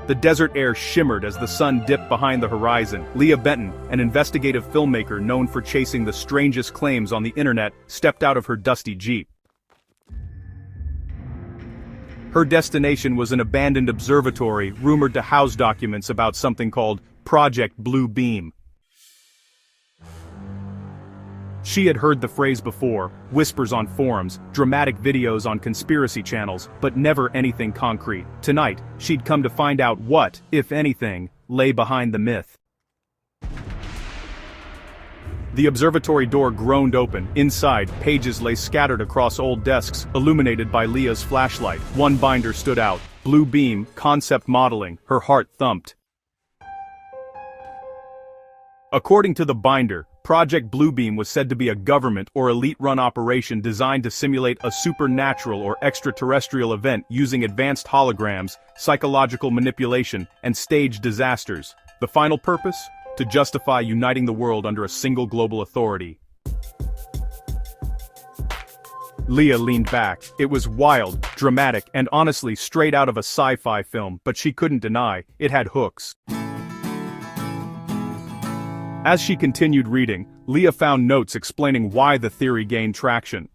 The desert air shimmered as the sun dipped behind the horizon. Leah Benton, an investigative filmmaker known for chasing the strangest claims on the internet, stepped out of her dusty Jeep. Her destination was an abandoned observatory rumored to house documents about something called Project Blue Beam. She had heard the phrase before, whispers on forums, dramatic videos on conspiracy channels, but never anything concrete. Tonight, she'd come to find out what, if anything, lay behind the myth. The observatory door groaned open. Inside, pages lay scattered across old desks, illuminated by Leah's flashlight. One binder stood out. Blue Beam, Concept Modeling. Her heart thumped. According to the binder, Project Bluebeam was said to be a government or elite-run operation designed to simulate a supernatural or extraterrestrial event using advanced holograms, psychological manipulation, and staged disasters. The final purpose? To justify uniting the world under a single global authority. Leah leaned back. It was wild, dramatic, and honestly straight out of a sci-fi film, but she couldn't deny, it had hooks. As she continued reading, Leah found notes explaining why the theory gained traction.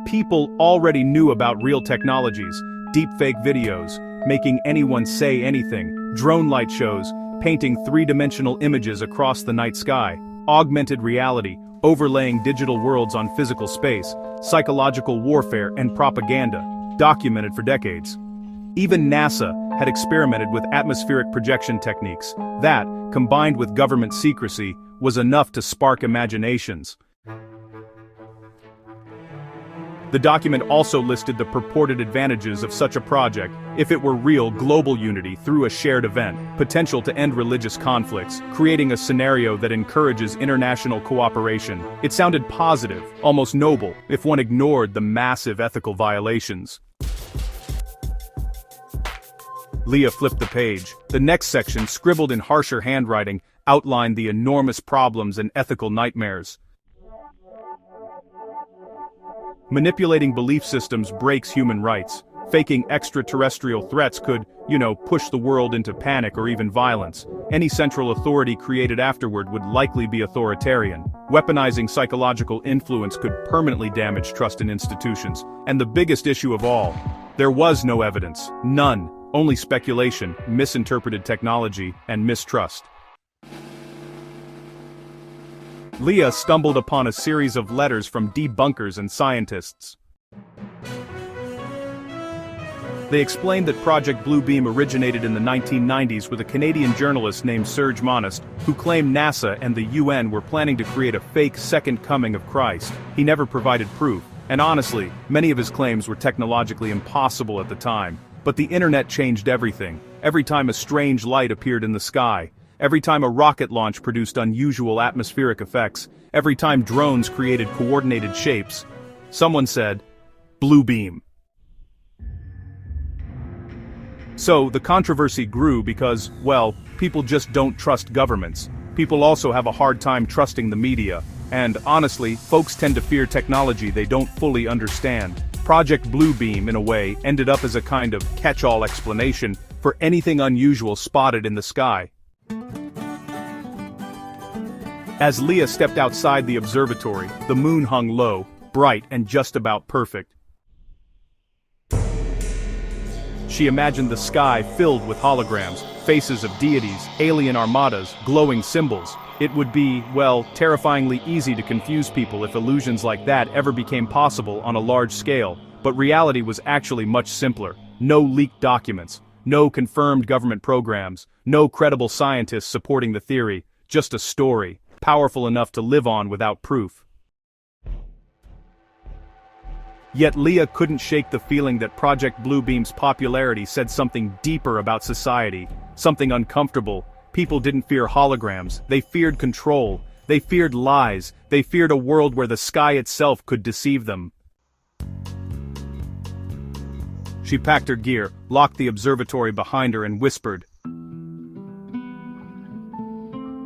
People already knew about real technologies, deepfake videos, making anyone say anything, drone light shows, painting three-dimensional images across the night sky, augmented reality, overlaying digital worlds on physical space, psychological warfare and propaganda, documented for decades. Even NASA had experimented with atmospheric projection techniques. That, combined with government secrecy, was enough to spark imaginations. The document also listed the purported advantages of such a project, if it were real global unity through a shared event, potential to end religious conflicts, creating a scenario that encourages international cooperation. It sounded positive, almost noble, if one ignored the massive ethical violations. Leah flipped the page. The next section, scribbled in harsher handwriting, outlined the enormous problems and ethical nightmares. Manipulating belief systems breaks human rights. Faking extraterrestrial threats could, push the world into panic or even violence. Any central authority created afterward would likely be authoritarian. Weaponizing psychological influence could permanently damage trust in institutions. And the biggest issue of all, there was no evidence. None. Only speculation, misinterpreted technology, and mistrust. Leah stumbled upon a series of letters from debunkers and scientists. They explained that Project Bluebeam originated in the 1990s with a Canadian journalist named Serge Monast, who claimed NASA and the UN were planning to create a fake second coming of Christ. He never provided proof, and honestly, many of his claims were technologically impossible at the time. But the internet changed everything. Every time a strange light appeared in the sky, every time a rocket launch produced unusual atmospheric effects, every time drones created coordinated shapes, someone said, "Blue beam." So, the controversy grew because, people just don't trust governments. People also have a hard time trusting the media. And, honestly, folks tend to fear technology they don't fully understand. Project Bluebeam, in a way, ended up as a kind of catch-all explanation for anything unusual spotted in the sky. As Leah stepped outside the observatory, the moon hung low, bright and just about perfect. She imagined the sky filled with holograms, faces of deities, alien armadas, glowing symbols. It would be, terrifyingly easy to confuse people if illusions like that ever became possible on a large scale, but reality was actually much simpler. No leaked documents, no confirmed government programs, no credible scientists supporting the theory, just a story, powerful enough to live on without proof. Yet Leah couldn't shake the feeling that Project Bluebeam's popularity said something deeper about society, something uncomfortable. People didn't fear holograms, they feared control, they feared lies, they feared a world where the sky itself could deceive them. She packed her gear, locked the observatory behind her and whispered,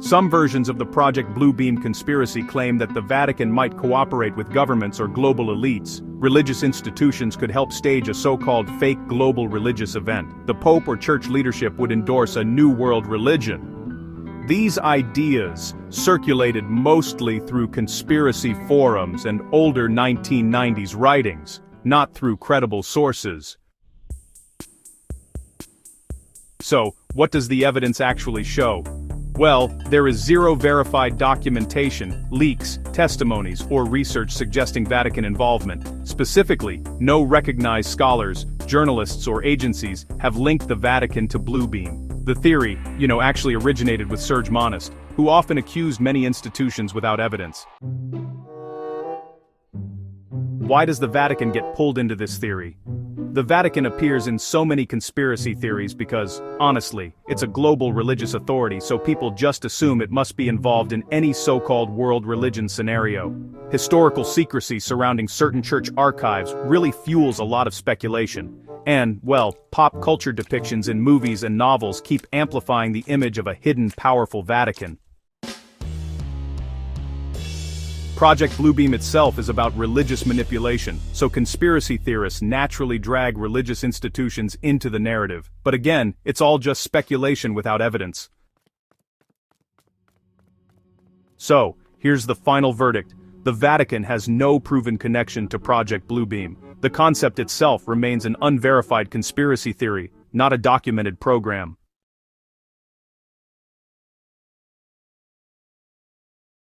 Some versions of the Project Bluebeam conspiracy claim that the Vatican might cooperate with governments or global elites. Religious institutions could help stage a so-called fake global religious event. The Pope or church leadership would endorse a new world religion. These ideas circulated mostly through conspiracy forums and older 1990s writings, not through credible sources. So, what does the evidence actually show? Well, there is zero verified documentation, leaks, testimonies, or research suggesting Vatican involvement. Specifically, no recognized scholars, journalists, or agencies have linked the Vatican to Bluebeam. The theory, actually originated with Serge Monast, who often accused many institutions without evidence. Why does the Vatican get pulled into this theory? The Vatican appears in so many conspiracy theories because, honestly, it's a global religious authority, so people just assume it must be involved in any so-called world religion scenario. Historical secrecy surrounding certain church archives really fuels a lot of speculation. And, well, pop culture depictions in movies and novels keep amplifying the image of a hidden, powerful Vatican. Project Bluebeam itself is about religious manipulation, so conspiracy theorists naturally drag religious institutions into the narrative. But again, it's all just speculation without evidence. So, here's the final verdict. The Vatican has no proven connection to Project Bluebeam. The concept itself remains an unverified conspiracy theory, not a documented program.